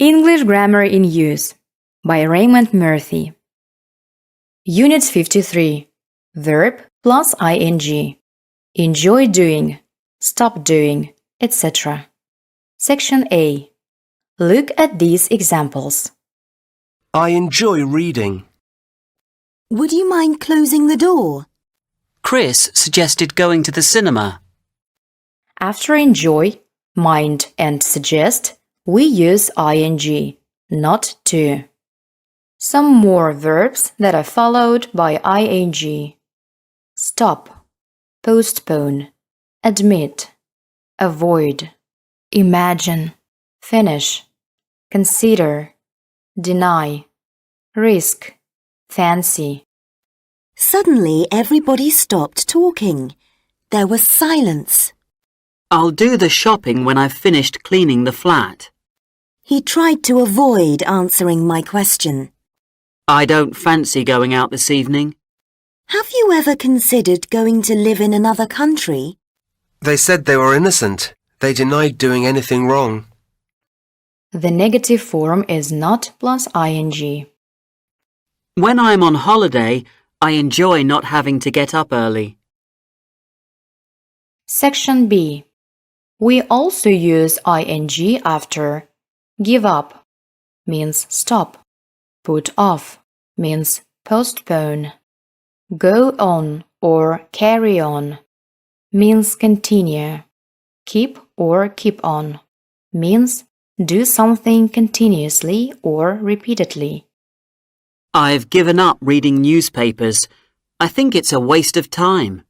English Grammar in Use by Raymond Murphy. Unit 53. Verb plus ing. Enjoy doing, stop doing, etc. Section A. Look at these examples. I enjoy reading. Would you mind closing the door? Chris suggested going to the cinema. After enjoy, mind, and suggest, we use ing, not to. Some more verbs that are followed by ing. Stop, postpone, admit, avoid, imagine, finish, consider, deny, risk, fancy. Suddenly everybody stopped talking. There was silence. I'll do the shopping when I've finished cleaning the flat. He tried to avoid answering my question. I don't fancy going out this evening. Have you ever considered going to live in another country? They said they were innocent. They denied doing anything wrong. The negative form is not plus ing. When I'm on holiday, I enjoy not having to get up early. Section B. We also use ing after give up means stop, put off means postpone, go on or carry on means continue, keep or keep on means do something continuously or repeatedly. I've given up reading newspapers. I think it's a waste of time.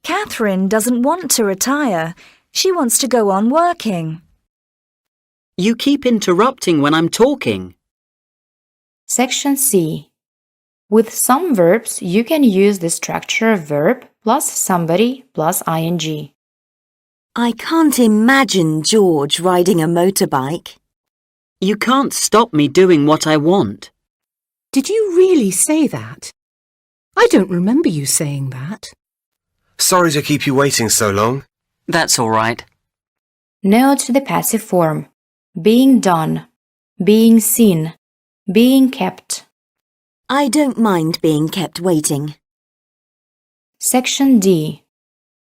Catherine doesn't want to retire. She wants to go on working. You keep interrupting when I'm talking. Section C. With some verbs, you can use the structure verb plus somebody plus ing. I can't imagine George riding a motorbike. You can't stop me doing what I want. Did you really say that? I don't remember you saying that. Sorry to keep you waiting so long. That's all right. Note the passive form. Being done, being seen, being kept. I don't mind being kept waiting. Section D.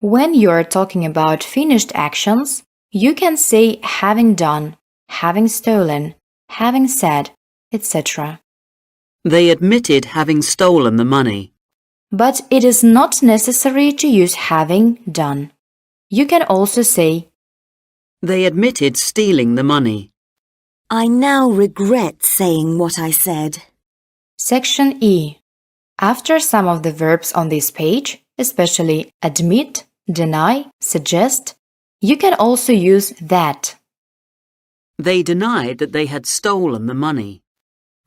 When you're talking about finished actions, you can say having done, having stolen, having said, etc. They admitted having stolen the money. But it is not necessary to use having done. You can also say They admitted stealing the money. I now regret saying what I said. Section E. After some of the verbs on this page, especially admit, deny, suggest, you can also use that. They denied that they had stolen the money.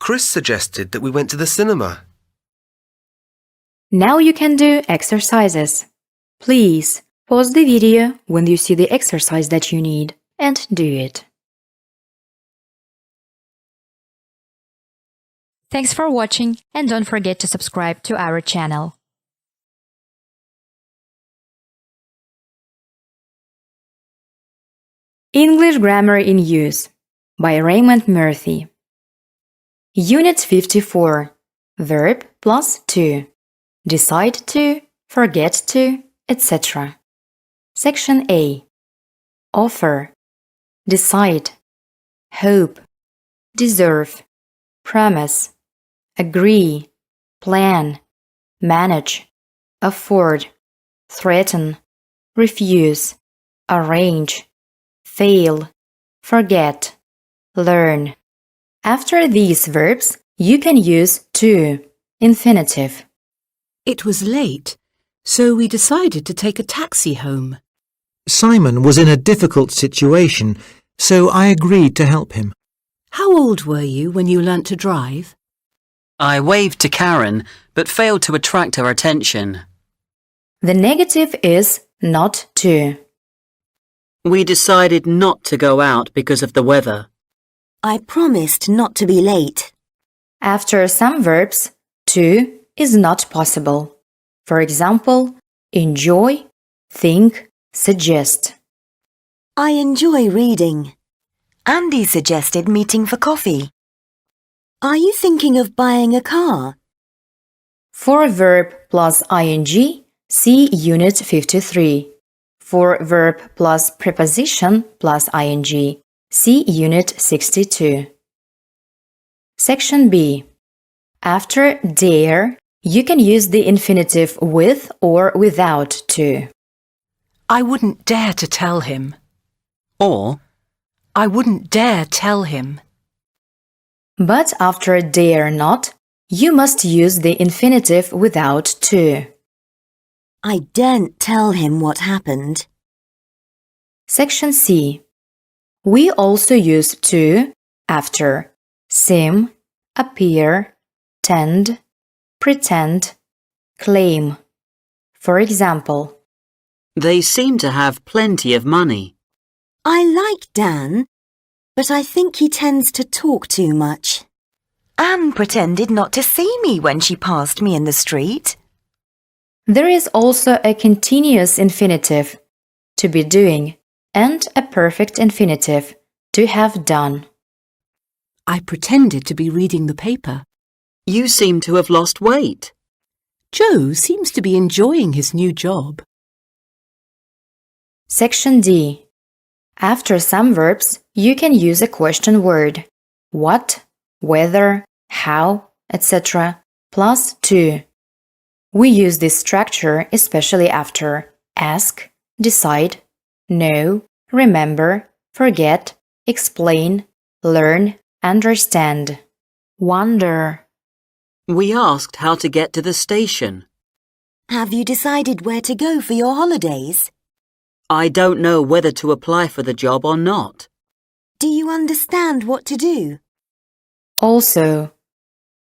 Chris suggested that we went to the cinema. Now you can do exercises. Please pause the video when you see the exercise that you need and do it. Thanks for watching and don't forget to subscribe to our channel. English Grammar in Use by Raymond Murphy. Unit 54. Verb plus to. Decide to, forget to, etc. Section A. Offer, decide, hope, deserve, promise, agree, plan, manage, afford, threaten, refuse, arrange, fail, forget, learn. After these verbs, you can use to, infinitive. It was late, so we decided to take a taxi home. Simon was in a difficult situation, so I agreed to help him. How old were you when you learnt to drive? I waved to Karen, but failed to attract her attention. The negative is not to. We decided not to go out because of the weather. I promised not to be late. After some verbs, to is not possible. For example, enjoy, think, suggest. I enjoy reading. Andy suggested meeting for coffee. Are you thinking of buying a car? For verb plus ing, see Unit 53. For verb plus preposition plus ing, see Unit 62. Section B. After dare, you can use the infinitive with or without to. I wouldn't dare to tell him. Or, I wouldn't dare tell him. But after dare not, you must use the infinitive without to. I daren't tell him what happened. Section C. We also use to after seem, appear, tend, pretend, claim. For example, they seem to have plenty of money. I like Dan, but I think he tends to talk too much. Anne pretended not to see me when she passed me in the street. there is also a continuous infinitive, to be doing, and a perfect infinitive, to have done. I pretended to be reading the paper. You seem to have lost weight. Joe seems to be enjoying his new job. Section D. After some verbs, you can use a question word, what, whether, how, etc., plus to. We use this structure especially after ask, decide, know, remember, forget, explain, learn, understand. Wonder. We asked how to get to the station. Have you decided where to go for your holidays? I don't know whether to apply for the job or not. Do you understand what to do? Also,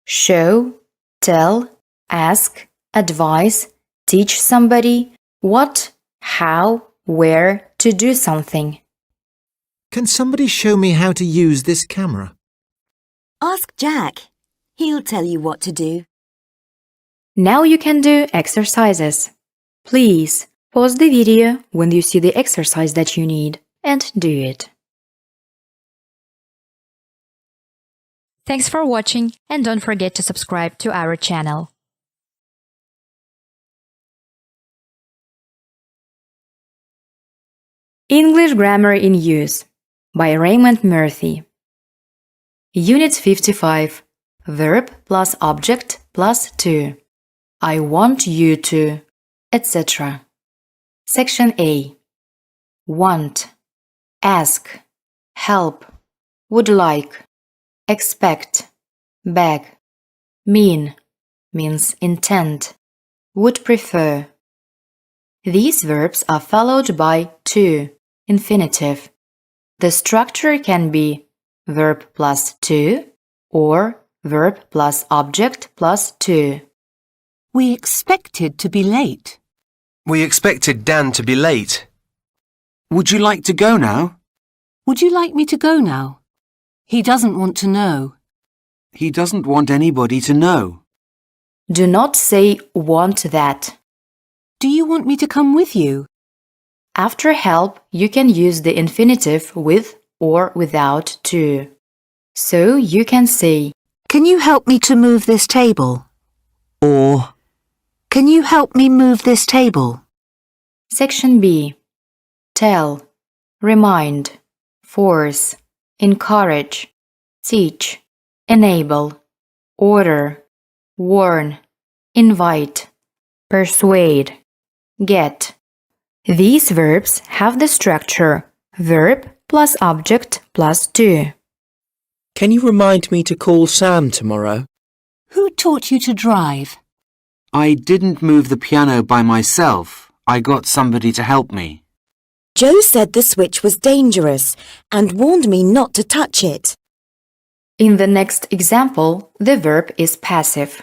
show, tell, ask, advise, teach somebody what, how, where to do something. Can somebody show me how to use this camera? Ask Jack. He'll tell you what to do. Now you can do exercises. Please pause the video when you see the exercise that you need and do it. Thanks for watching and don't forget to subscribe to our channel. English Grammar in Use by Raymond Murphy. Unit 55. Verb plus object plus to. I want you to, etc. Section A. Want, ask, help, would like, expect, beg, mean, means intend, would prefer. These verbs are followed by to, infinitive. The structure can be verb plus to or verb plus object plus to. We expected to be late. We expected Dan to be late. Would you like to go now? Would you like me to go now? He doesn't want to know. He doesn't want anybody to know. Do not say want that. Do you want me to come with you? After help, you can use the infinitive with or without to. So you can say, Can you help me to move this table? Or, Can you help me move this table? Section B. Tell, remind, force, encourage, teach, enable, order, warn, invite, persuade, get. These verbs have the structure verb plus object plus to. Can you remind me to call Sam tomorrow? Who taught you to drive? I didn't move the piano by myself. I got somebody to help me. Joe said the switch was dangerous and warned me not to touch it. In the next example, the verb is passive.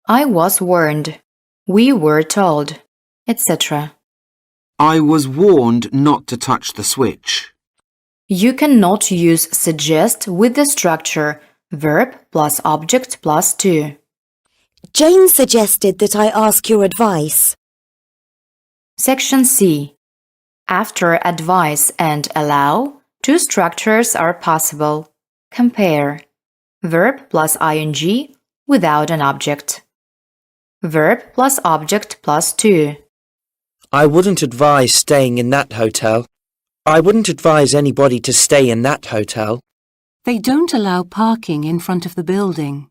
I was warned, we were told, etc. I was warned not to touch the switch. You cannot use suggest with the structure verb plus object plus to. Jane suggested that I ask your advice. Section C. After advise and allow, Two structures are possible. Compare. Verb plus ing without an object. Verb plus object plus to. I wouldn't advise staying in that hotel. I wouldn't advise anybody to stay in that hotel. They don't allow parking in front of the building.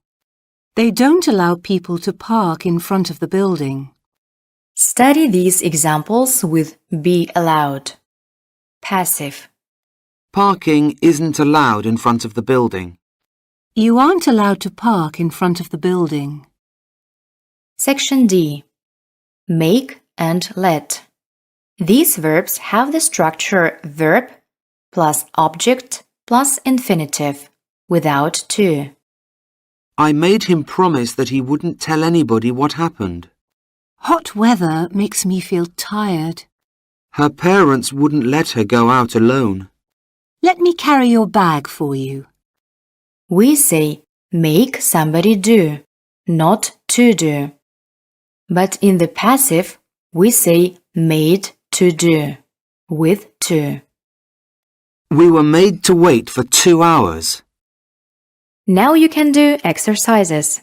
They don't allow people to park in front of the building. Study these examples with be allowed. Passive. Parking isn't allowed in front of the building. You aren't allowed to park in front of the building. Section D. Make and let. These verbs have the structure verb plus object plus infinitive without to. I made him promise that he wouldn't tell anybody what happened. Hot weather makes me feel tired. Her parents wouldn't let her go out alone. Let me carry your bag for you. We say make somebody do, not to do. But in the passive, we say made to do, with to. We were made to wait for 2 hours. Now you can do exercises.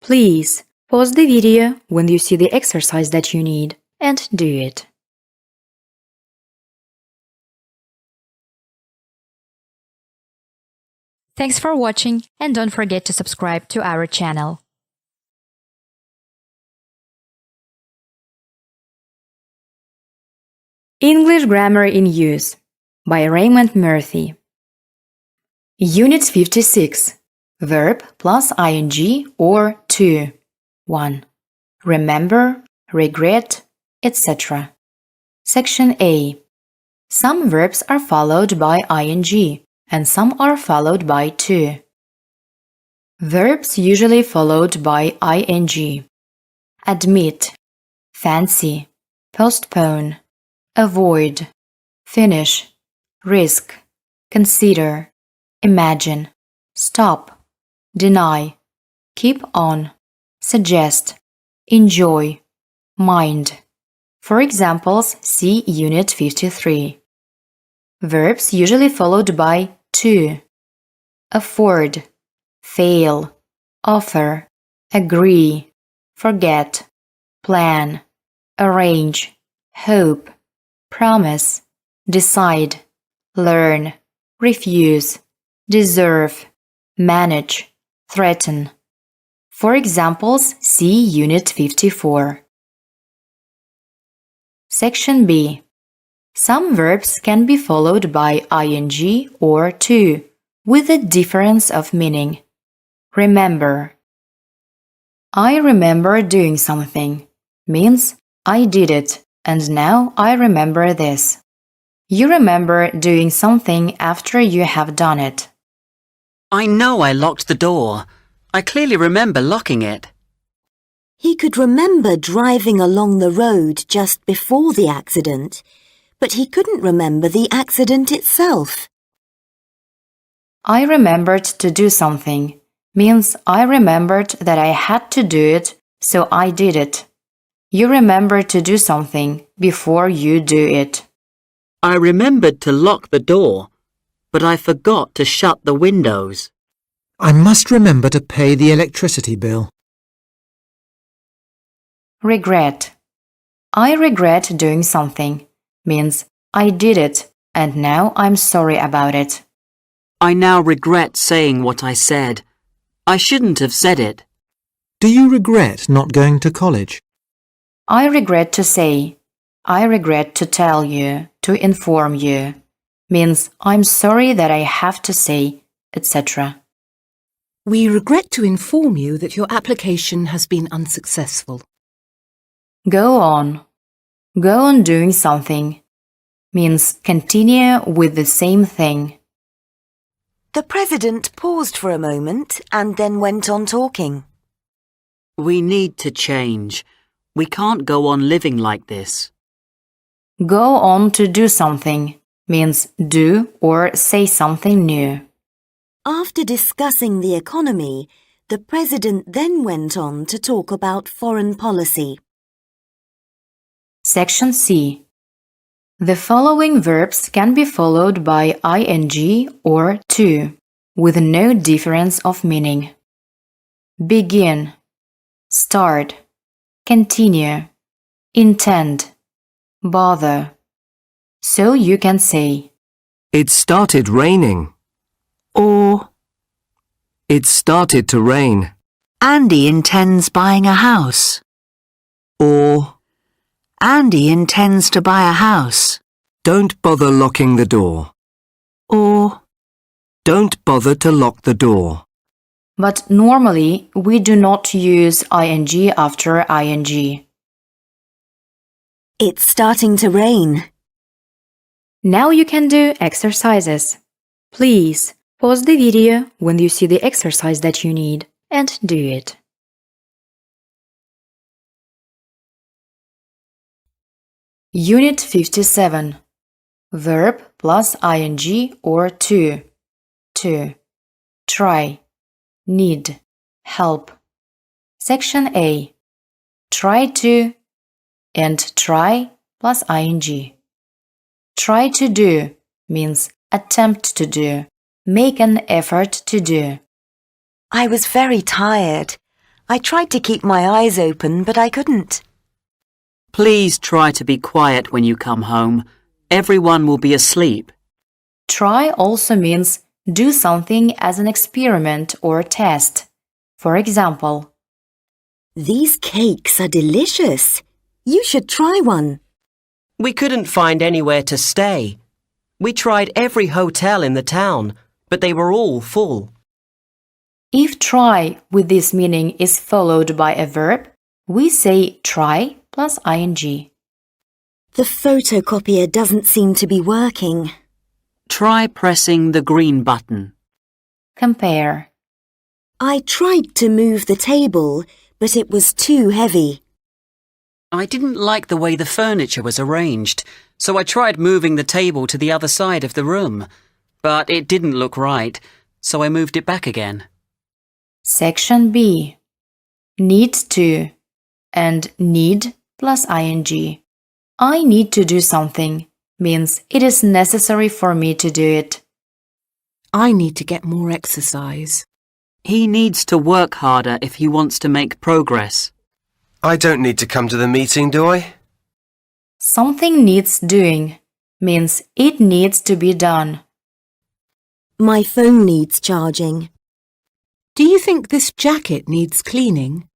Please pause the video when you see the exercise that you need and do it. Thanks for watching and don't forget to subscribe to our channel. English Grammar in Use by Raymond Murphy. Unit 56. Verb plus ing or to. 1. Remember, regret, etc. Section A. Some verbs are followed by ing and some are followed by to. Verbs usually followed by ing. Admit, fancy, postpone, avoid, finish, risk, consider, imagine, stop, deny, keep on, suggest, enjoy, mind. For examples, see Unit 53. Verbs usually followed by to. Afford, fail, offer, agree, forget, plan, arrange, hope, promise, decide, learn, refuse, deserve, manage, threaten. For examples, see Unit 54. Section B. Some verbs can be followed by ing or to, with a difference of meaning. Remember. I remember doing something means I did it and now I remember this. You remember doing something after you have done it. I know I locked the door. I clearly remember locking it. He could remember driving along the road just before the accident, but he couldn't remember the accident itself. I remembered to do something means I remembered that I had to do it, so I did it. You remember to do something before you do it. I remembered to lock the door, but I forgot to shut the windows. I must remember to pay the electricity bill. Regret. I regret doing something means I did it and now I'm sorry about it. I now regret saying what I said. I shouldn't have said it. Do you regret not going to college? I regret to say. I regret to tell you, to inform you, means I'm sorry that I have to say, etc. We regret to inform you that your application has been unsuccessful. Go on. Go on doing something means continue with the same thing. The president paused for a moment and then went on talking. We need to change. We can't go on living like this. Go on to do something means do or say something new. After discussing the economy, the president then went on to talk about foreign policy. Section C. The following verbs can be followed by ing or to, with no difference of meaning. Begin, start, continue, intend, bother. So you can say, It started raining. Or It started to rain. Andy intends buying a house. Or Andy intends to buy a house. don't bother locking the door. Or Don't bother to lock the door. but normally we do not use ing after ing. it's starting to rain. Now you can do exercises. Please pause the video when you see the exercise that you need and do it. Unit 57. Verb plus ing or to. Try, need, help. Section A. Try to and try plus ing. Try to do means attempt to do, make an effort to do. I was very tired. I tried to keep my eyes open, but I couldn't. Please try to be quiet when you come home. Everyone will be asleep. Try also means do something as an experiment or test. For example, These cakes are delicious. You should try one. We couldn't find anywhere to stay. We tried every hotel in the town, but they were all full. if try with this meaning is followed by a verb, we say try plus ing. The photocopier doesn't seem to be working. Try pressing the green button. Compare. I tried to move the table, but it was too heavy. I didn't like the way the furniture was arranged, so I tried moving the table to the other side of the room. But it didn't look right, so I moved it back again. Section B. Need to and need plus ing. I need to do something means it is necessary for me to do it. I need to get more exercise. He needs to work harder if he wants to make progress. I don't need to come to the meeting, do I? Something needs doing means it needs to be done. My phone needs charging. Do you think this jacket needs cleaning?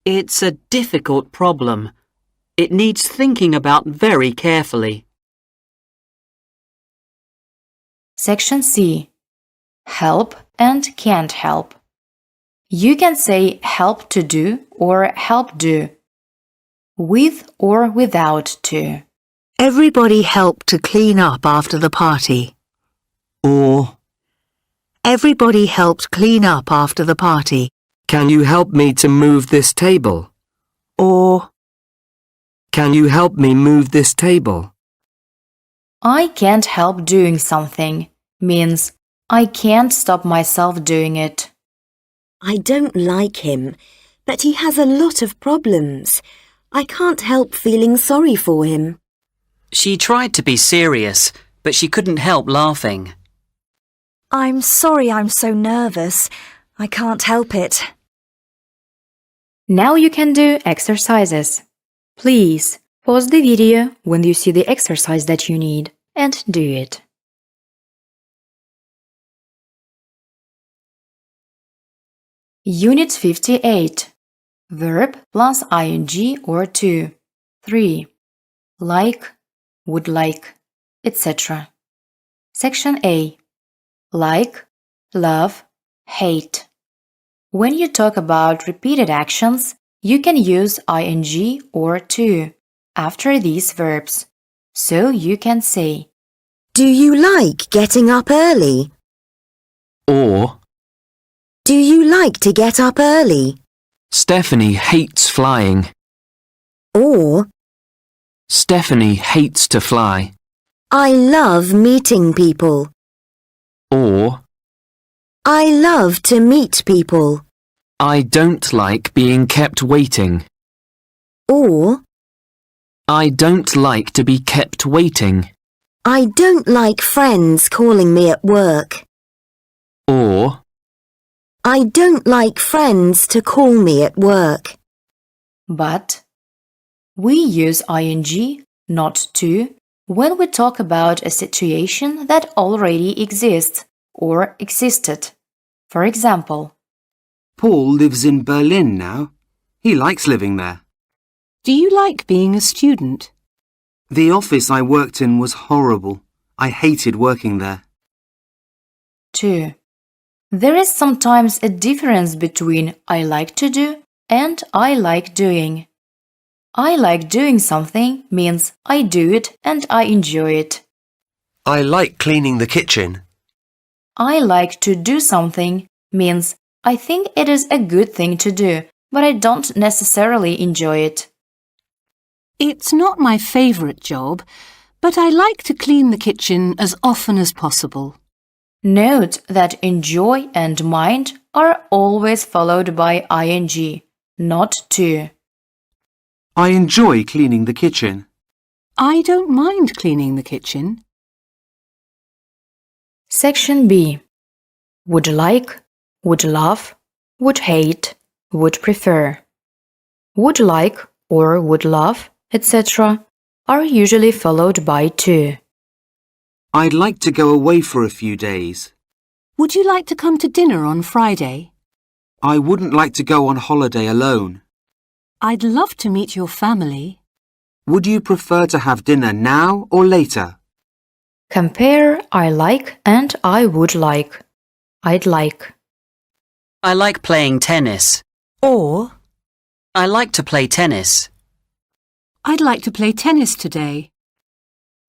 It's a difficult problem. It needs thinking about very carefully. Section C. Help and can't help. You can say help to do or help do, with or without to. Everybody helped to clean up after the party. Or Everybody helped clean up after the party. can you help me to move this table? Or Can you help me move this table? I can't help doing something means I can't stop myself doing it. I don't like him, but he has a lot of problems. I can't help feeling sorry for him. She tried to be serious, but she couldn't help laughing. I'm sorry I'm so nervous. I can't help it. Now you can do exercises. Please pause the video when you see the exercise that you need and do it. Unit 58. Verb plus ing or to. 3. Like, would like, etc. Section A. Like, love, hate. When you talk about repeated actions, you can use ing or to after these verbs. So you can say, Do you like getting up early? Or Do you like to get up early? Stephanie hates flying. Or Stephanie hates to fly. I love meeting people. Or I love to meet people. I don't like being kept waiting. Or I don't like to be kept waiting. I don't like friends calling me at work. Or, I don't like friends to call me at work. But we use ing, not to, when we talk about a situation that already exists or existed. For example, Paul lives in Berlin now. He likes living there. Do you like being a student? The office I worked in was horrible. I hated working there. 2. There is sometimes a difference between I like to do and I like doing. I like doing something means I do it and I enjoy it. I like cleaning the kitchen. I like to do something means I think it is a good thing to do, but I don't necessarily enjoy it. It's not my favourite job, but I like to clean the kitchen as often as possible. Note that enjoy and mind are always followed by ing, not to. I enjoy cleaning the kitchen. I don't mind cleaning the kitchen. Section B. Would like, would love, would hate, would prefer. Would like or would love, etc. are usually followed by to. I'd like to go away for a few days. Would you like to come to dinner on Friday? I wouldn't like to go on holiday alone. I'd love to meet your family. Would you prefer to have dinner now or later? Compare I like and I would like. I'd like. I like playing tennis. Or, I like to play tennis. I'd like to play tennis today.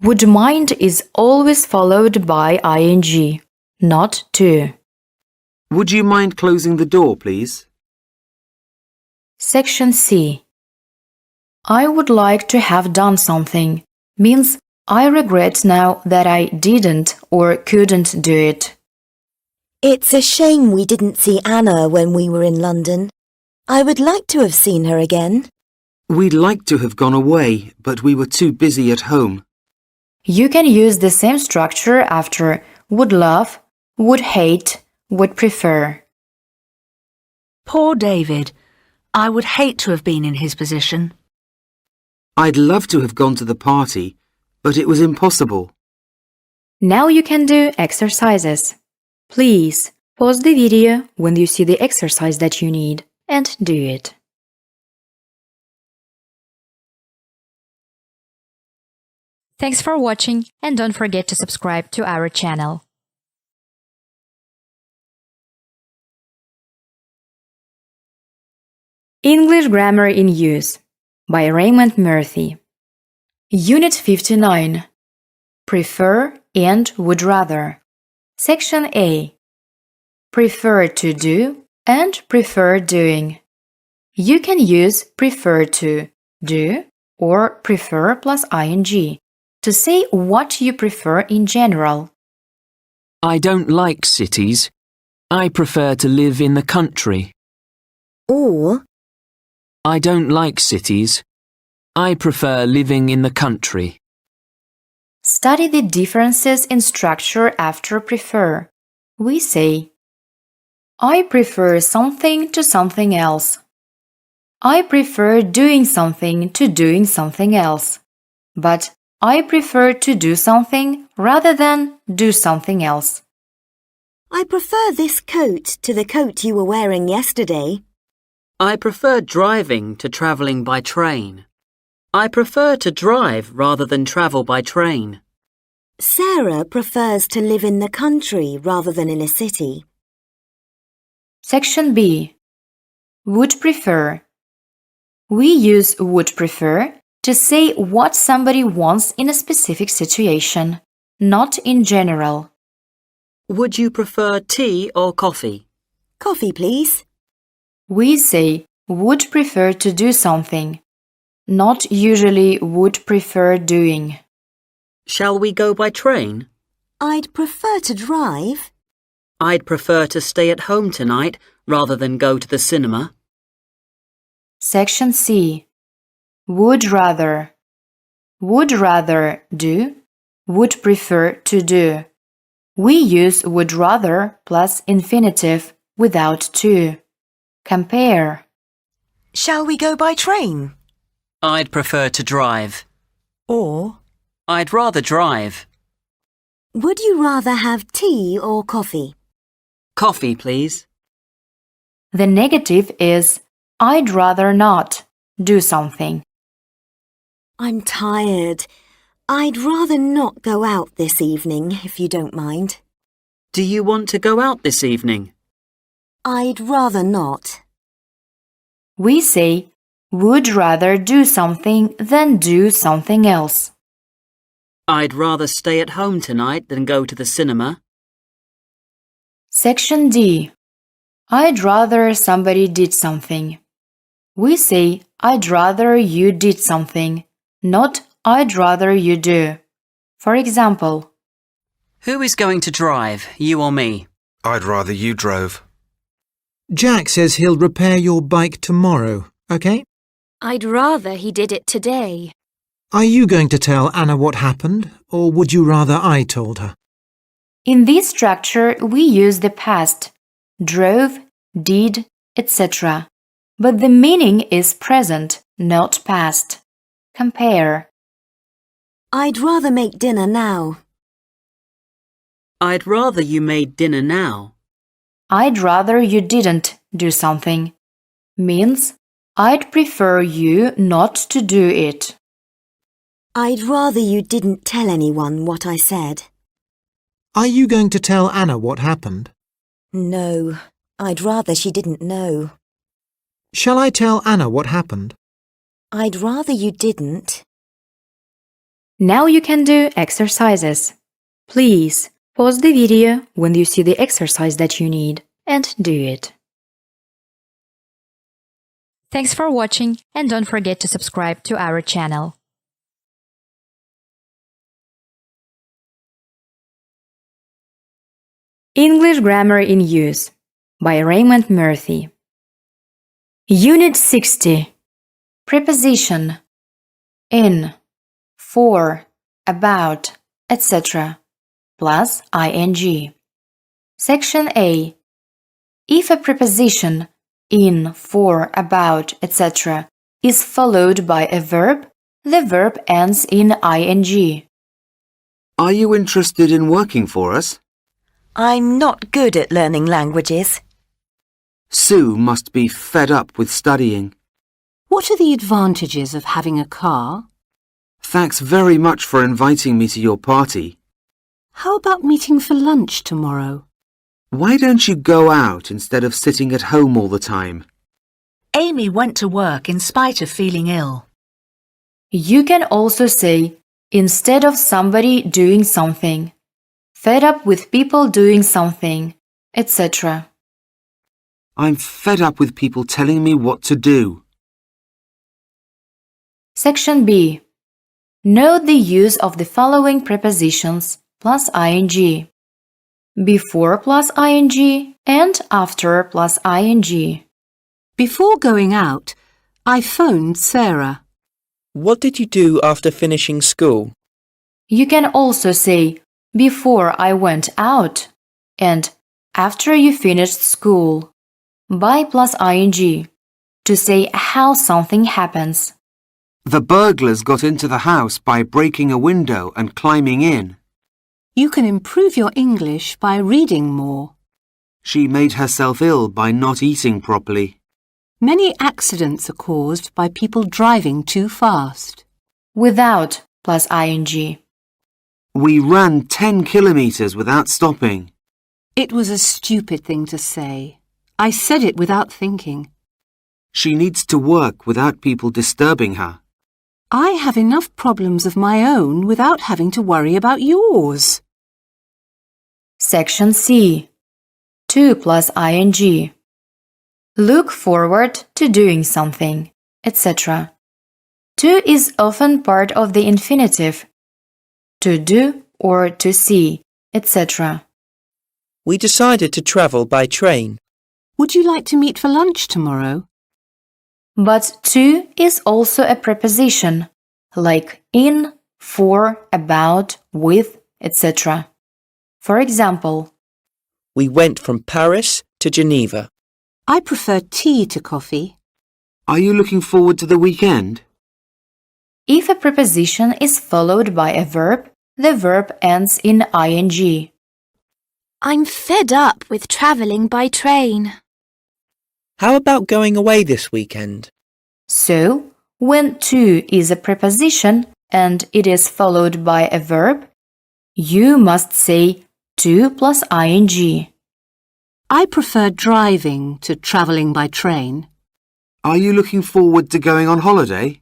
Would mind is always followed by ing, not to. Would you mind closing the door, please? Section C. I would like to have done something means I regret now that I didn't or couldn't do it. it's a shame we didn't see Anna when we were in London. I would like to have seen her again. We'd like to have gone away, but we were too busy at home. You can use the same structure after would love, would hate, would prefer. Poor David. I would hate to have been in his position. I'd love to have gone to the party, but it was impossible. Now you can do exercises. Please pause the video when you see the exercise that you need and do it. Thanks for watching and don't forget to subscribe to our channel. English Grammar in Use by Raymond Murphy. Unit 59. Prefer and would rather. Section A. Prefer to do and prefer doing. You can use prefer to do or prefer plus ing to say what you prefer in general. I don't like cities. I prefer to live in the country. Or, I don't like cities. I prefer living in the country. Study the differences in structure after prefer. We say, I prefer something to something else. I prefer doing something to doing something else. But I prefer to do something rather than do something else. I prefer this coat to the coat you were wearing yesterday. I prefer driving to travelling by train. I prefer to drive rather than travel by train. Sarah prefers to live in the country rather than in a city. Section B. Would prefer. We use would prefer to say what somebody wants in a specific situation, not in general. Would you prefer tea or coffee? Coffee, please. We say would prefer to do something, not usually would prefer doing. Shall we go by train? I'd prefer to drive. I'd prefer to stay at home tonight rather than go to the cinema. Section C. Would rather. would rather do, would prefer to do. We use would rather plus infinitive without to. Compare. Shall we go by train? I'd prefer to drive. Or, I'd rather drive. would you rather have tea or coffee? Coffee, please. The negative is I'd rather not do something. I'm tired. I'd rather not go out this evening, if you don't mind. Do you want to go out this evening? I'd rather not. We say would rather do something than do something else. I'd rather stay at home tonight than go to the cinema. Section D. I'd rather somebody did something. We say I'd rather you did something, not I'd rather you do. For example, Who is going to drive, you or me? I'd rather you drove. Jack says he'll repair your bike tomorrow, OK? I'd rather he did it today. Are you going to tell Anna what happened, or would you rather I told her? in this structure we use the past, drove, did, etc. But the meaning is present, not past. Compare. I'd rather make dinner now. I'd rather you made dinner now. I'd rather you didn't do something means I'd prefer you not to do it. I'd rather you didn't tell anyone what I said. Are you going to tell Anna what happened? No, I'd rather she didn't know. Shall I tell Anna what happened? I'd rather you didn't. Now you can do exercises. Please pause the video when you see the exercise that you need and do it. Thanks for watching and don't forget to subscribe to our channel. English Grammar in Use by Raymond Murphy. Unit 60. Preposition in, for, about, etc. plus ing. Section A. If a preposition in, for, about, etc. is followed by a verb, the verb ends in ing. Are you interested in working for us? I'm not good at learning languages. Sue must be fed up with studying. What are the advantages of having a car? Thanks very much for inviting me to your party. How about meeting for lunch tomorrow? Why don't you go out instead of sitting at home all the time? Amy went to work in spite of feeling ill. You can also say, instead of somebody doing something, fed up with people doing something, etc. I'm fed up with people telling me what to do. Section B. Note the use of the following prepositions plus ing. Before plus ing and after plus ing. Before going out, I phoned Sarah. What did you do after finishing school? You can also say, before I went out and after you finished school. By plus ing, to say how something happens. The burglars got into the house by breaking a window and climbing in. You can improve your English by reading more. She made herself ill by not eating properly. Many accidents are caused by people driving too fast. Without plus ing. We ran 10 kilometers without stopping. It was a stupid thing to say. I said it without thinking. She needs to work without people disturbing her. I have enough problems of my own without having to worry about yours. Section C. To plus ing. Look forward to doing something, etc. To is often part of the infinitive. To do or to see, etc. We decided to travel by train. Would you like to meet for lunch tomorrow? But to is also a preposition, like in, for, about, with, etc. For example, We went from Paris to Geneva. I prefer tea to coffee. Are you looking forward to the weekend? if a preposition is followed by a verb, the verb ends in ing. I'm fed up with travelling by train. How about going away this weekend? So, when to is a preposition and it is followed by a verb, you must say to plus ing. I prefer driving to travelling by train. Are you looking forward to going on holiday?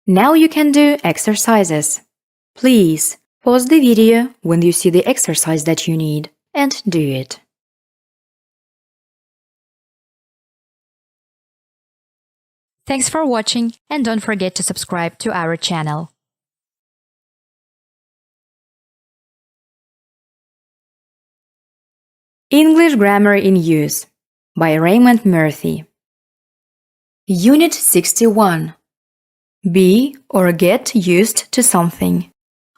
Now you can do exercises. Please pause the video when you see the exercise that you need and do it. Thanks for watching and don't forget to subscribe to our channel. English Grammar in Use by Raymond Murphy. Unit 61. Be or get used to something.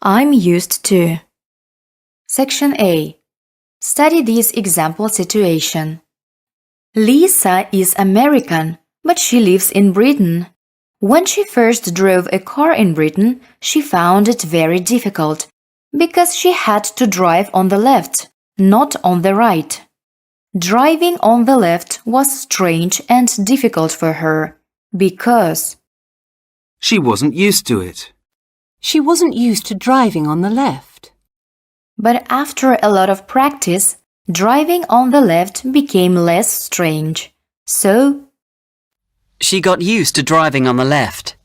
I'm used to. Section A. Study this example situation. Lisa is American, but she lives in Britain. When she first drove a car in Britain, she found it very difficult because she had to drive on the left, not on the right. Driving on the left was strange and difficult for her because She wasn't used to it. She wasn't used to driving on the left. But after a lot of practice, driving on the left became less strange. So, She got used to driving on the left.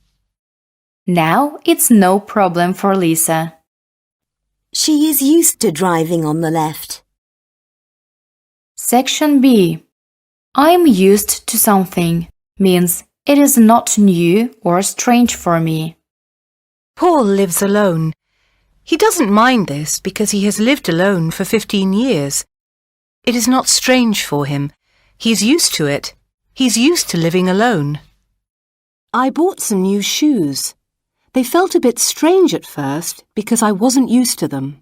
now it's no problem for Lisa. She is used to driving on the left. Section B. I'm used to something means it is not new or strange for me. Paul lives alone. He doesn't mind this because he has lived alone for 15 years. It is not strange for him. He's used to it. He's used to living alone. I bought some new shoes. They felt a bit strange at first because I wasn't used to them.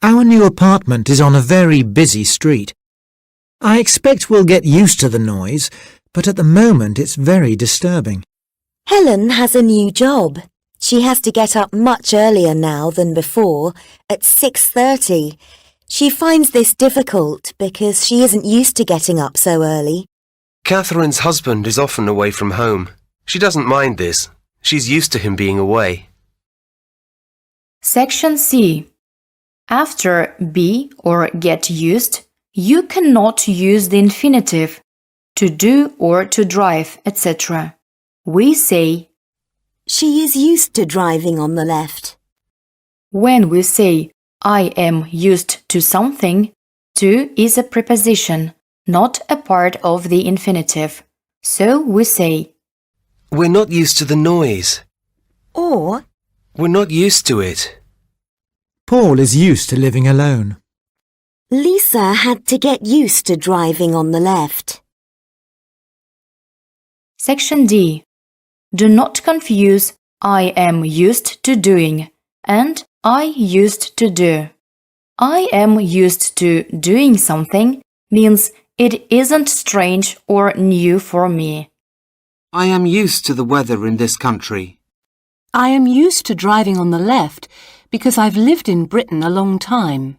Our new apartment is on a very busy street. I expect we'll get used to the noise, but at the moment it's very disturbing. Helen has a new job. She has to get up much earlier now than before, at 6:30. She finds this difficult because she isn't used to getting up so early. Catherine's husband is often away from home. She doesn't mind this. She's used to him being away. Section C. After be or get used, you cannot use the infinitive to do or to drive, etc. We say She is used to driving on the left. when we say I am used to something, to is a preposition, not a part of the infinitive. So we say We're not used to the noise. Or We're not used to it. Paul is used to living alone. Lisa had to get used to driving on the left. Section D. Do not confuse I am used to doing and I used to do. I am used to doing something means it isn't strange or new for me. I am used to the weather in this country. I am used to driving on the left because I've lived in Britain a long time.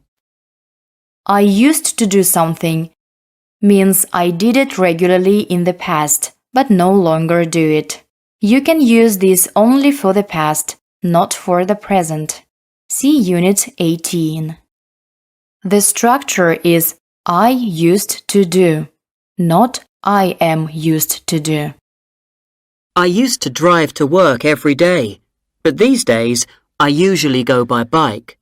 I used to do something means I did it regularly in the past, but no longer do it. You can use this only for the past, not for the present. See Unit 18. The structure is I used to do, not I am used to do. I used to drive to work every day, but these days I usually go by bike.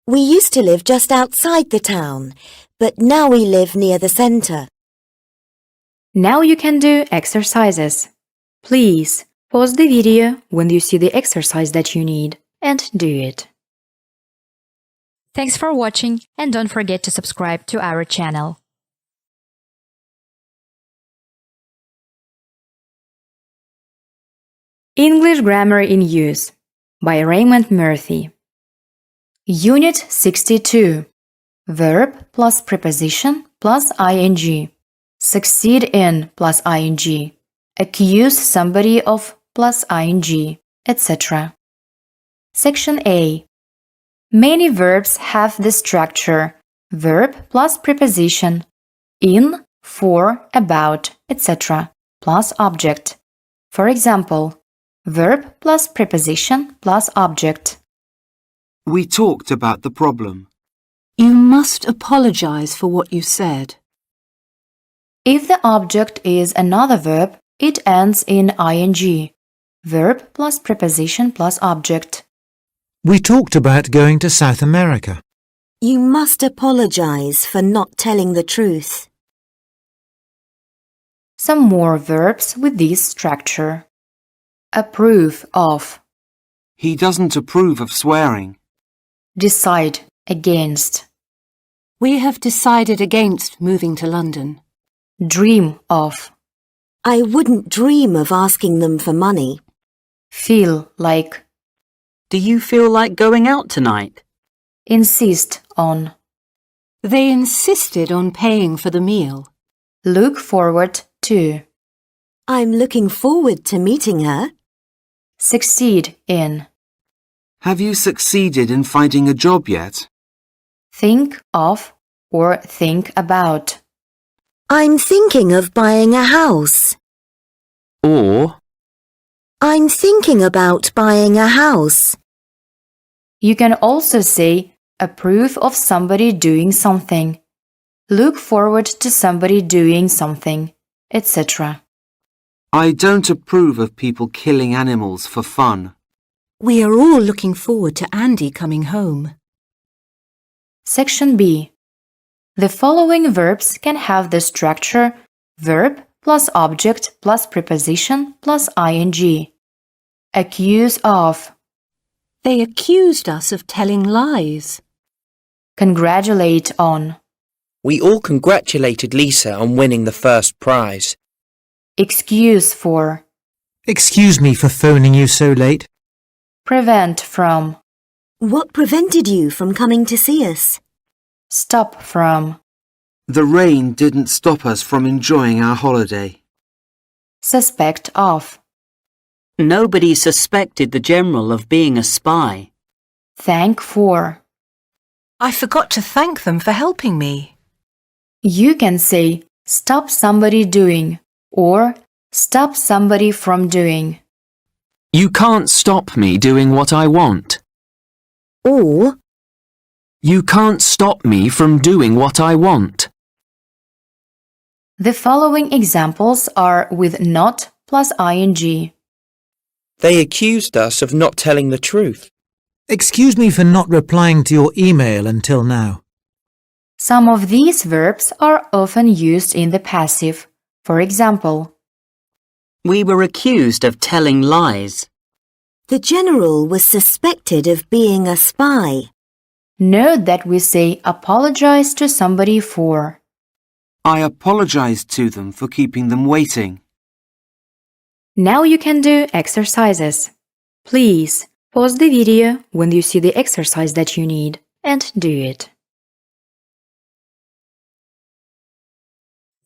We used to live just outside the town, but now we live near the centre. Now you can do exercises. Please pause the video when you see the exercise that you need and do it. Thanks for watching and don't forget to subscribe to our channel. English Grammar in Use by Raymond Murphy. Unit 62. Verb plus preposition plus ing. Succeed in plus ing. Accuse somebody of plus ing, etc. Section A. Many verbs have the structure verb plus preposition in, for, about, etc. plus object. For example, verb plus preposition plus object. We talked about the problem. You must apologize for what you said. If the object is another verb, it ends in ing. Verb plus preposition plus object. We talked about going to South America. You must apologize for not telling the truth. Some more verbs with this structure. Approve of. He doesn't approve of swearing. Decide against. We have decided against moving to London. Dream of. I wouldn't dream of asking them for money. Feel like. Do you feel like going out tonight? Insist on. They insisted on paying for the meal. Look forward to. I'm looking forward to meeting her. Succeed in. Have you succeeded in finding a job yet? Think of or think about. I'm thinking of buying a house. Or, I'm thinking about buying a house. You can also say approve of somebody doing something. Look forward to somebody doing something, etc. I don't approve of people killing animals for fun. We are all looking forward to Andy coming home. Section B. The following verbs can have the structure verb plus object plus preposition plus ing. Accuse of. They accused us of telling lies. Congratulate on. We all congratulated Lisa on winning the first prize. Excuse for. Excuse me for phoning you so late. Prevent from. What prevented you from coming to see us? Stop from. The rain didn't stop us from enjoying our holiday. Suspect of. Nobody suspected the General of being a spy. Thank for. I forgot to thank them for helping me. You can say stop somebody doing or stop somebody from doing. you can't stop me doing what I want. Or, You can't stop me from doing what I want. The following examples are with not plus ing. They accused us of not telling the truth. Excuse me for not replying to your email until now. Some of these verbs are often used in the passive. For example, We were accused of telling lies. the general was suspected of being a spy. note that we say apologize to somebody for. I apologized to them for keeping them waiting. Now you can do exercises. Please pause the video when you see the exercise that you need and do it.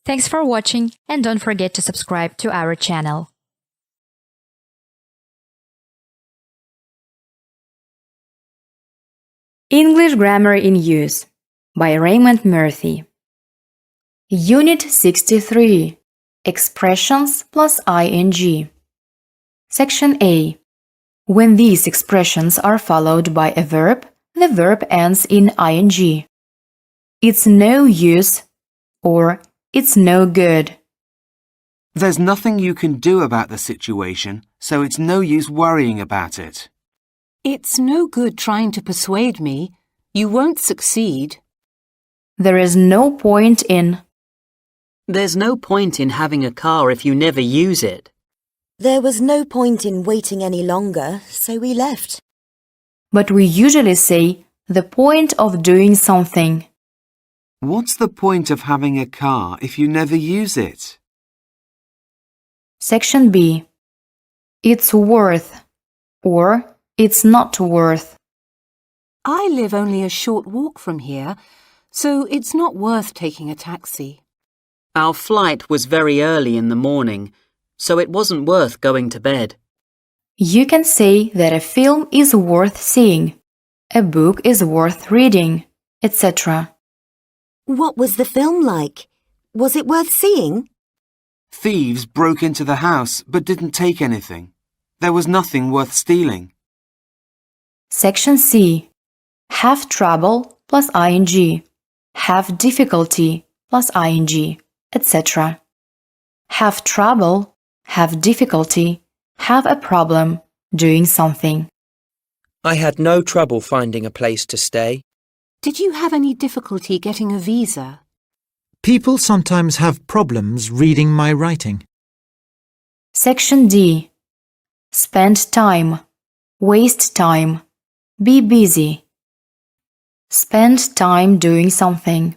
Thanks for watching, and don't forget to subscribe to our channel. English Grammar in Use by Raymond Murphy. Unit 63. Expressions plus ing. Section A. When these expressions are followed by a verb, the verb ends in ing. It's no use or it's no good. There's nothing you can do about the situation, so it's no use worrying about it. It's no good trying to persuade me. You won't succeed. There is no point in. There's no point in having a car if you never use it. There was no point in waiting any longer, so we left. But we usually say the point of doing something. What's the point of having a car if you never use it? Section B. it's worth, or it's not worth. I live only a short walk from here, so it's not worth taking a taxi. Our flight was very early in the morning, so it wasn't worth going to bed. You can say that a film is worth seeing, a book is worth reading, etc. What was the film like? Was it worth seeing? Thieves broke into the house but didn't take anything. There was nothing worth stealing. Section C. Have trouble plus ing. Have difficulty plus ing, etc. Have trouble, have difficulty, have a problem doing something. I had no trouble finding a place to stay. Did you have any difficulty getting a visa? People sometimes have problems reading my writing. Section D. Spend time, waste time, be busy. Spend time doing something,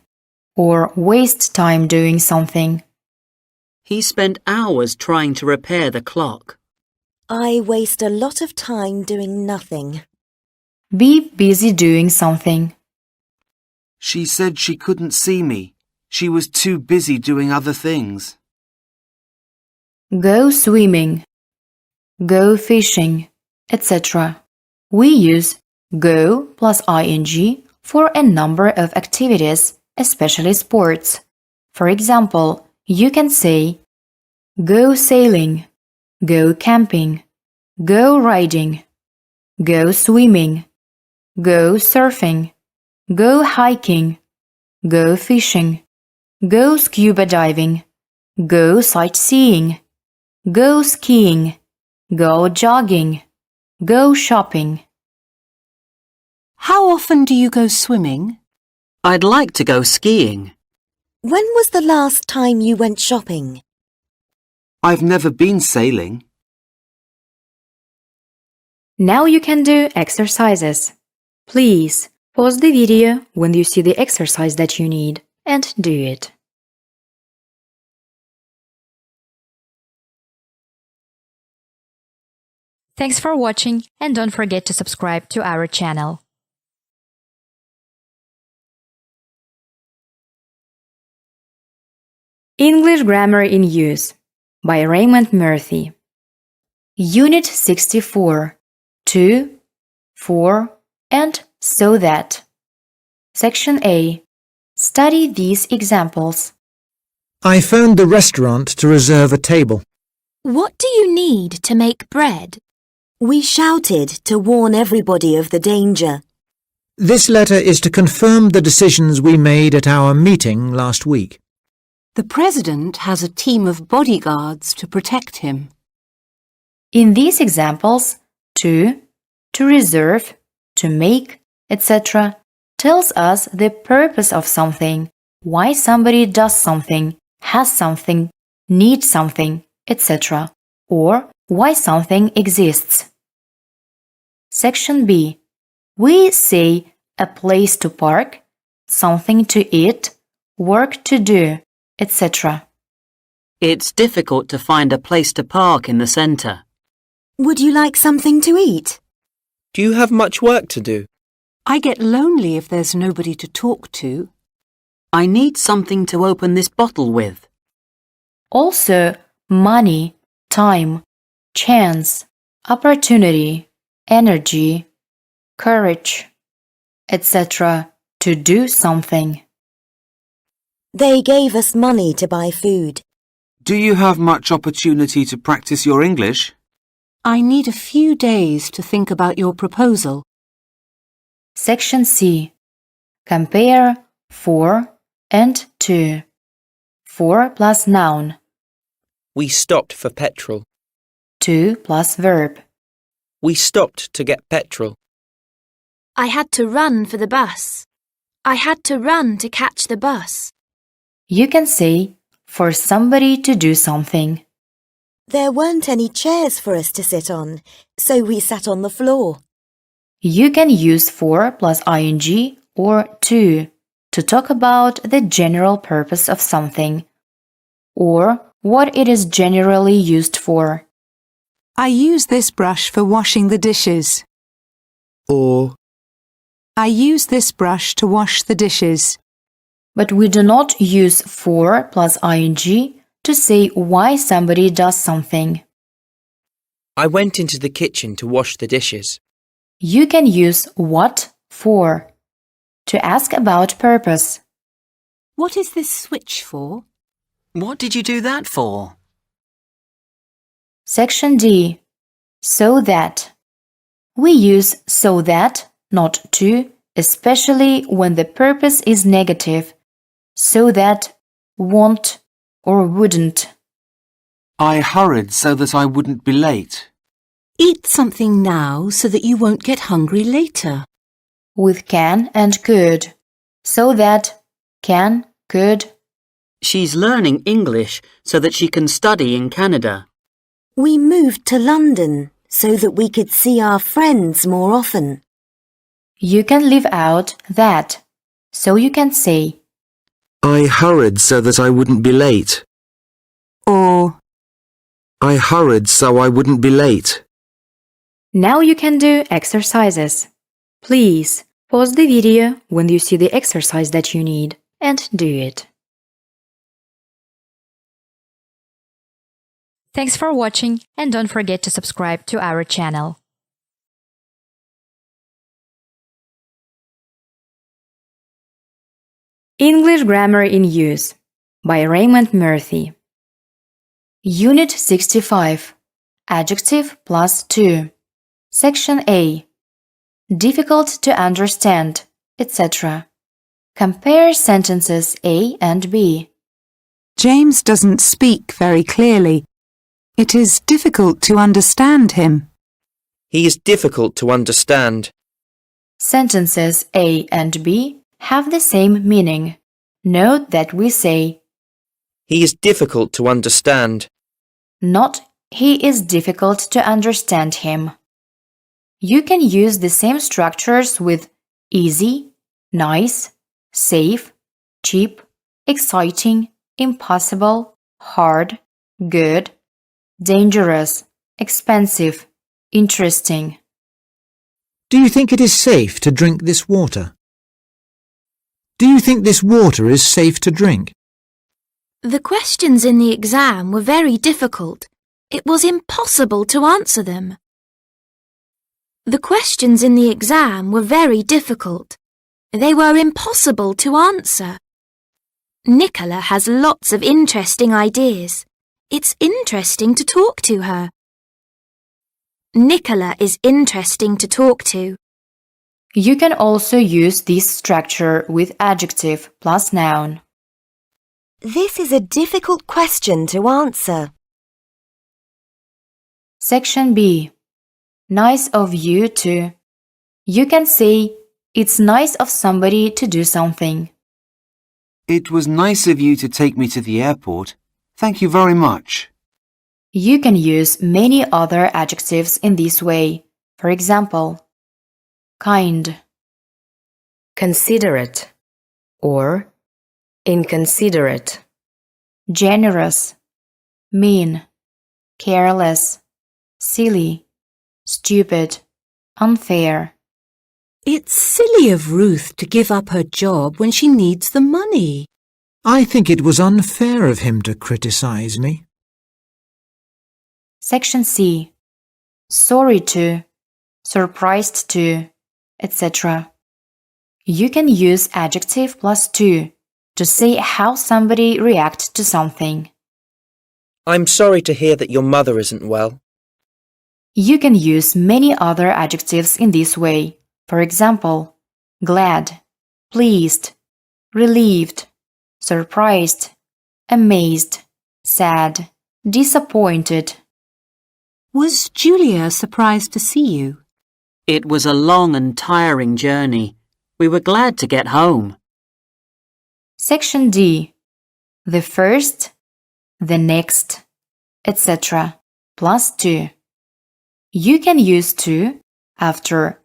or waste time doing something. He spent hours trying to repair the clock. I waste a lot of time doing nothing. Be busy doing something. She said she couldn't see me. She was too busy doing other things. Go swimming, go fishing, etc. We use go plus ing for a number of activities, especially sports. For example, you can say go sailing, go camping, go riding, go swimming, go surfing, go hiking, go fishing, go scuba diving, go sightseeing, go skiing, go jogging, go shopping. How often do you go swimming? I'd like to go skiing. When was the last time you went shopping? I've never been sailing. Now you can do exercises. Please pause the video when you see the exercise that you need and do it. Thanks for watching, and don't forget to subscribe to our channel. English Grammar in Use by Raymond Murphy. Unit 64. To, for, and so that. Section A. Study these examples. I phoned the restaurant to reserve a table. What do you need to make bread? We shouted to warn everybody of the danger. This letter is to confirm the decisions we made at our meeting last week. The president has a team of bodyguards to protect him. In these examples, to reserve, to make, etc. tells us the purpose of something, why somebody does something, has something, needs something, etc. or why something exists. Section B. We say a place to park, something to eat, work to do, etc. It's difficult to find a place to park in the centre. Would you like something to eat? Do you have much work to do? I get lonely if there's nobody to talk to. I need something to open this bottle with. Also, money, time, chance, opportunity, energy, courage, etc. to do something. They gave us money to buy food. Do you have much opportunity to practice your English? I need a few days to think about your proposal. Section C. Compare for and to. For plus noun. We stopped for petrol. To plus verb. We stopped to get petrol. I had to run for the bus. I had to run to catch the bus. You can say for somebody to do something. There weren't any chairs for us to sit on, so we sat on the floor. You can use for plus ing or to talk about the general purpose of something or what it is generally used for. I use this brush for washing the dishes. Or, I use this brush to wash the dishes. But we do not use for plus ing to say why somebody does something. I went into the kitchen to wash the dishes. You can use what for to ask about purpose. What is this switch for? What did you do that for? Section D. So that. We use so that, not to, especially when the purpose is negative. So that, won't, or wouldn't. I hurried so that I wouldn't be late. Eat something now so that you won't get hungry later. With can and could. So that, can, could. She's learning English so that she can study in Canada. We moved to London so that we could see our friends more often. You can leave out that, so you can say, I hurried so that I wouldn't be late. Or, I hurried so I wouldn't be late. Now you can do exercises. Please pause the video when you see the exercise that you need and do it. Thanks for watching, and don't forget to subscribe to our channel. English Grammar in Use by Raymond Murphy. Unit 65. Adjective plus 2. Section A. Difficult to understand, etc. Compare sentences A and B. James doesn't speak very clearly. It is difficult to understand him. he is difficult to understand. Sentences A and B have the same meaning. Note that we say, He is difficult to understand. not he is difficult to understand him. You can use the same structures with easy, nice, safe, cheap, exciting, impossible, hard, good, dangerous, expensive, interesting. Do you think it is safe to drink this water? Do you think this water is safe to drink? The questions in the exam were very difficult. It was impossible to answer them. The questions in the exam were very difficult. They were impossible to answer. Nicola has lots of interesting ideas. It's interesting to talk to her. Nicola is interesting to talk to. You can also use this structure with adjective plus noun. This is a difficult question to answer. Section B. Nice of you to. You can say, it's nice of somebody to do something. It was nice of you to take me to the airport. Thank you very much. You can use many other adjectives in this way. For example, kind, considerate, or inconsiderate, generous, mean, careless, silly, stupid, unfair. It's silly of Ruth to give up her job when she needs the money. I think it was unfair of him to criticize me. Section C. Sorry to, surprised to, etc. You can use adjective plus to say how somebody reacts to something. I'm sorry to hear that your mother isn't well. You can use many other adjectives in this way. For example, glad, pleased, relieved, surprised, amazed, sad, disappointed. Was Julia surprised to see you? It was a long and tiring journey. We were glad to get home. Section D. The first, the next, etc. plus to. You can use to after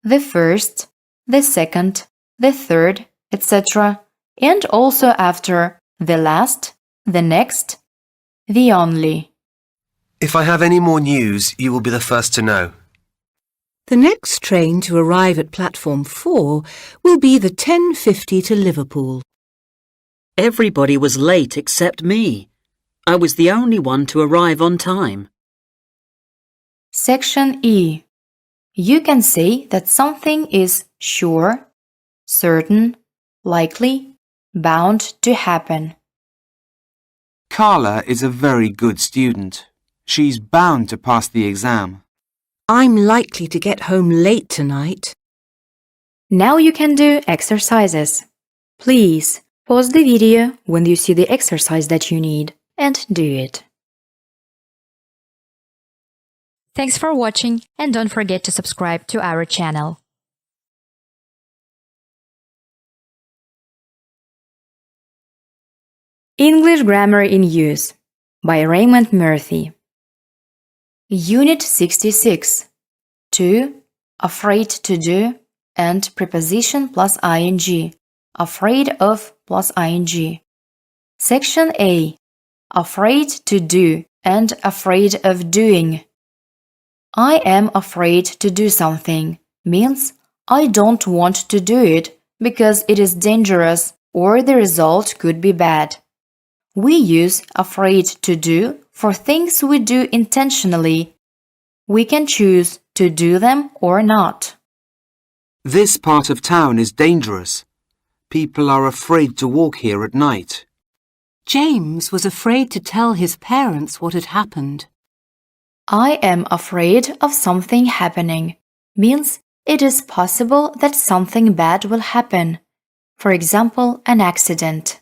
the first, the second, the third, etc. and also after the last, the next, the only. If I have any more news, you will be the first to know. The next train to arrive at platform 4 will be the 10:50 to Liverpool. Everybody was late except me. I was the only one to arrive on time. Section E. You can say that something is sure, certain, likely, bound to happen. Carla is a very good student. She's bound to pass the exam. I'm likely to get home late tonight. Now you can do exercises. Please pause the video when you see the exercise that you need and do it. Thanks for watching, and don't forget to subscribe to our channel. English Grammar in Use by Raymond Murphy. Unit 66. To, afraid to do, and preposition plus ing. Afraid of plus ing. Section A. Afraid to do and afraid of doing. I am afraid to do something means I don't want to do it because it is dangerous or the result could be bad. We use afraid to do for things we do intentionally. We can choose to do them or not. This part of town is dangerous. People are afraid to walk here at night. James was afraid to tell his parents what had happened. I am afraid of something happening means it is possible that something bad will happen. For example, an accident.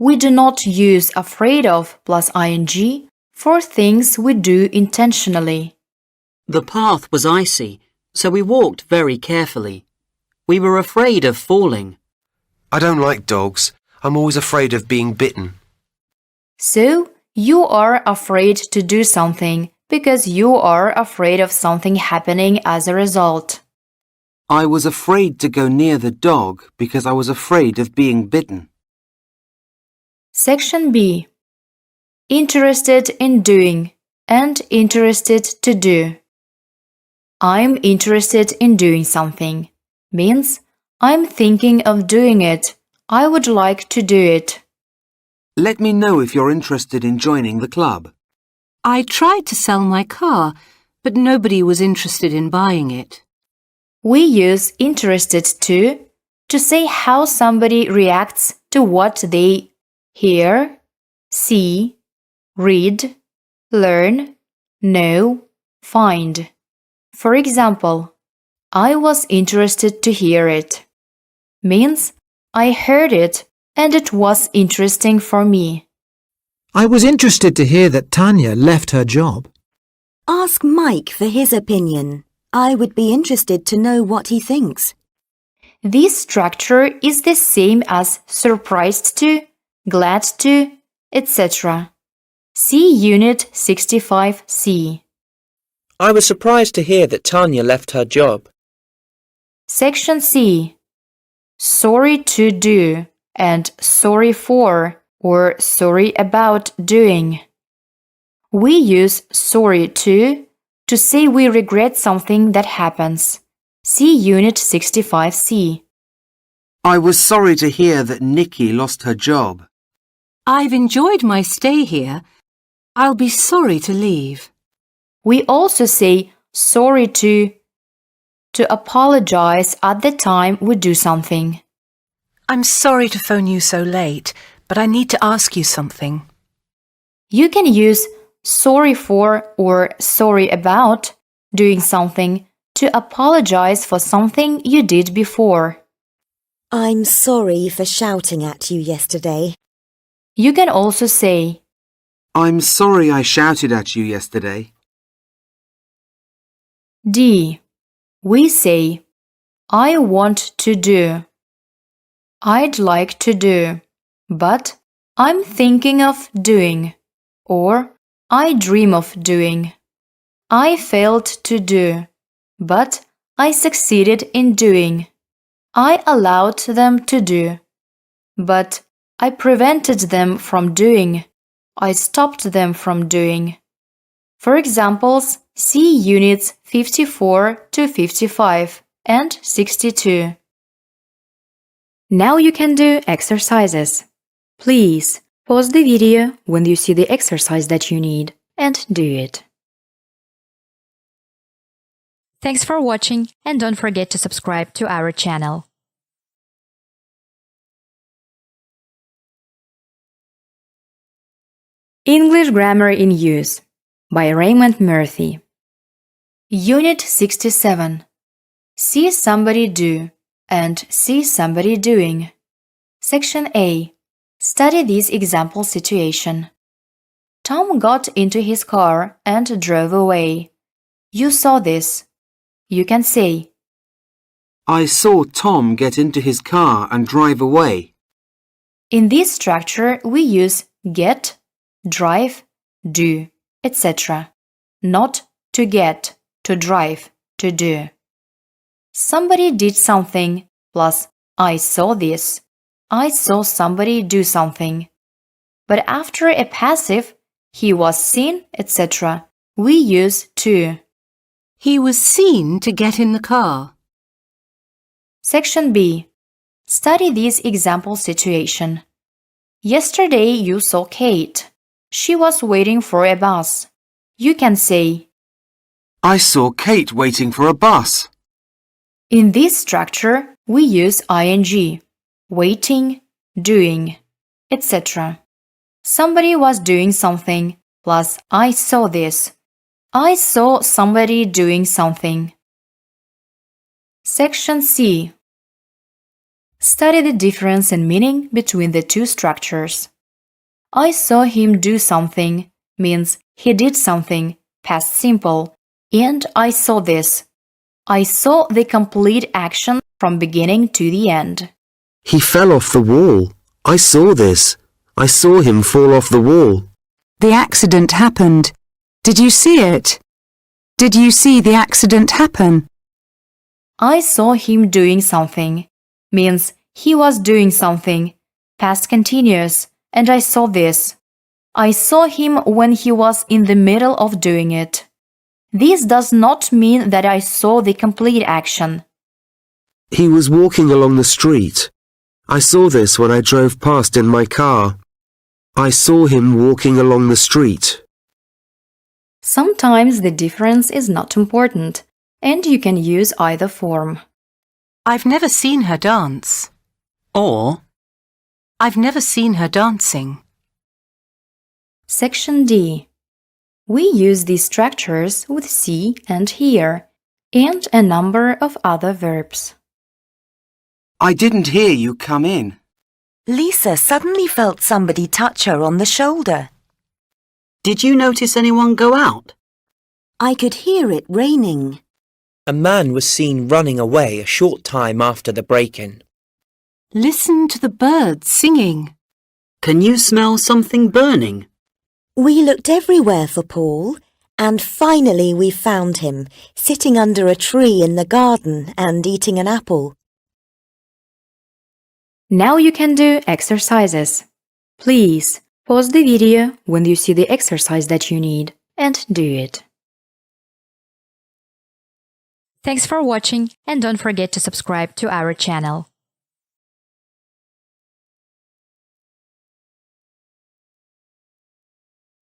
We do not use afraid of plus ing for things we do intentionally. The path was icy, so we walked very carefully. We were afraid of falling. I don't like dogs. I'm always afraid of being bitten. So, you are afraid to do something because you are afraid of something happening as a result. I was afraid to go near the dog because I was afraid of being bitten. Section B. Interested in doing and interested to do. I'm interested in doing something means I'm thinking of doing it. I would like to do it. Let me know if you're interested in joining the club. I tried to sell my car, but nobody was interested in buying it. We use interested to say how somebody reacts to what they hear, see, read, learn, know, find. For example, I was interested to hear it means I heard it and it was interesting for me. I was interested to hear that Tanya left her job. Ask Mike for his opinion. I would be interested to know what he thinks. This structure is the same as surprised to, glad to, etc. See Unit 65C. I was surprised to hear that Tanya left her job. Section C. Sorry to do and sorry for or sorry about doing. We use sorry to say we regret something that happens. See Unit 65C. I was sorry to hear that Nikki lost her job. I've enjoyed my stay here. I'll be sorry to leave. We also say sorry to apologize at the time we do something. I'm sorry to phone you so late, but I need to ask you something. You can use sorry for or sorry about doing something to apologize for something you did before. I'm sorry for shouting at you yesterday. You can also say, I'm sorry I shouted at you yesterday. D. We say, I want to do. I'd like to do, but I'm thinking of doing, or I dream of doing. I failed to do, but I succeeded in doing. I allowed them to do, but I prevented them from doing. I stopped them from doing. For examples, see units 54 to 55 and 62. Now you can do exercises. Please pause the video when you see the exercise that you need and do it. Thanks for watching and don't forget to subscribe to our channel. English Grammar in Use by Raymond Murphy. Unit 67. See somebody do and see somebody doing. Section A. Study this example situation. Tom got into his car and drove away. You saw this. You can say, I saw Tom get into his car and drive away. In this structure, we use get, drive, do, etc. Not to get, to drive, to do. Somebody did something plus I saw this. I saw somebody do something. But after a passive, he was seen, etc., we use to. He was seen to get in the car. Section B. Study this example situation. Yesterday you saw Kate. She was waiting for a bus. You can say, I saw Kate waiting for a bus. In this structure, we use ing, waiting, doing, etc. Somebody was doing something plus I saw this. I saw somebody doing something. Section C. Study the difference in meaning between the two structures. I saw him do something means he did something, past simple, and I saw this. I saw the complete action from beginning to the end. He fell off the wall. I saw this. I saw him fall off the wall. The accident happened. Did you see it? Did you see the accident happen? I saw him doing something means he was doing something, past continuous, and I saw this. I saw him when he was in the middle of doing it. This does not mean that I saw the complete action. He was walking along the street. I saw this when I drove past in my car. I saw him walking along the street. Sometimes the difference is not important, and you can use either form. I've never seen her dance. Or, I've never seen her dancing. Section D. We use these structures with see and hear, and a number of other verbs. I didn't hear you come in. Lisa suddenly felt somebody touch her on the shoulder. did you notice anyone go out? I could hear it raining. A man was seen running away a short time after the break-in. Listen to the birds singing. Can you smell something burning? We looked everywhere for Paul, and finally we found him, sitting under a tree in the garden and eating an apple. Now you can do exercises. Please pause the video when you see the exercise that you need and do it. Thanks for watching, and don't forget to subscribe to our channel.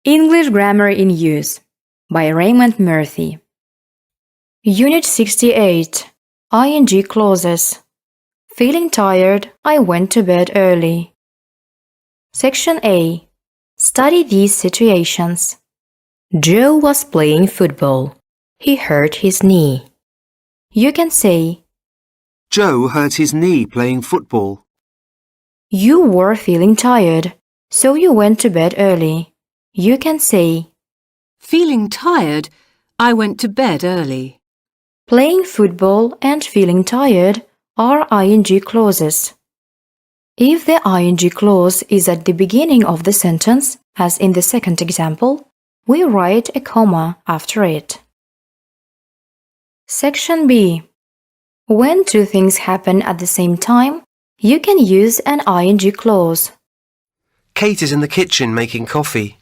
English Grammar in Use by Raymond Murphy. Unit 68. ING clauses. Feeling tired, I went to bed early. Section A. Study these situations. Joe was playing football. He hurt his knee. You can say, Joe hurt his knee playing football. You were feeling tired, so you went to bed early. You can say, Feeling tired, I went to bed early. Playing football and feeling tired are ing clauses. If the ing clause is at the beginning of the sentence, as in the second example, we write a comma after it. Section B. When two things happen at the same time, you can use an ing clause. Kate is in the kitchen making coffee.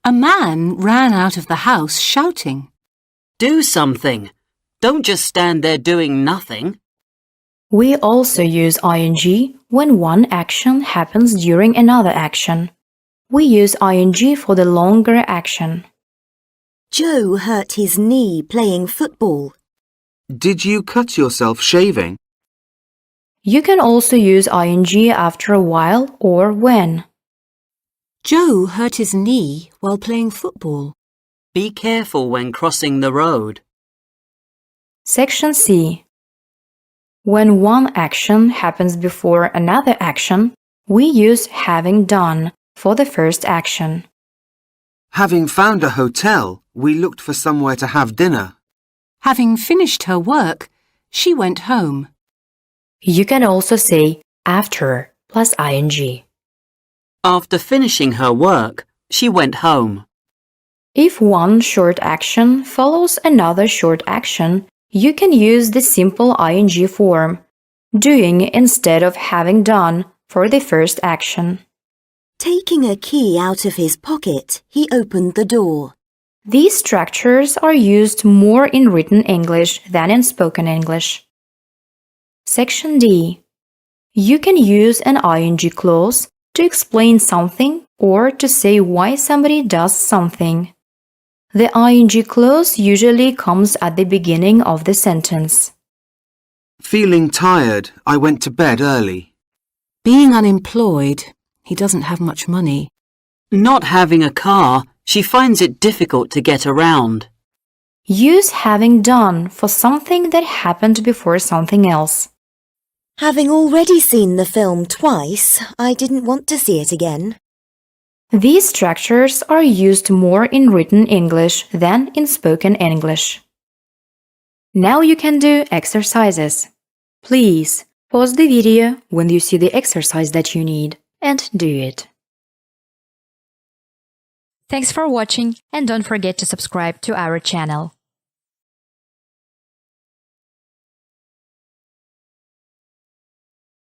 A man ran out of the house shouting. Do something. Don't just stand there doing nothing. We also use ing when one action happens during another action. We use ing for the longer action. Joe hurt his knee playing football. Did you cut yourself shaving? You can also use ing after a while or when. Joe hurt his knee while playing football. Be careful when crossing the road. Section C. When one action happens before another action, we use having done for the first action. Having found a hotel, we looked for somewhere to have dinner. Having finished her work, she went home. You can also say after plus ing. After finishing her work, she went home. If one short action follows another short action, you can use the simple ing form, doing instead of having done for the first action. Taking a key out of his pocket, he opened the door. These structures are used more in written English than in spoken English. Section D. You can use an ing clause to explain something or to say why somebody does something. The ing clause usually comes at the beginning of the sentence. Feeling tired, I went to bed early. Being unemployed, he doesn't have much money. Not having a car, she finds it difficult to get around. Use having done for something that happened before something else. Having already seen the film twice, I didn't want to see it again. These structures are used more in written English than in spoken English. Now you can do exercises. Please pause the video when you see the exercise that you need and do it. Thanks for watching and don't forget to subscribe to our channel.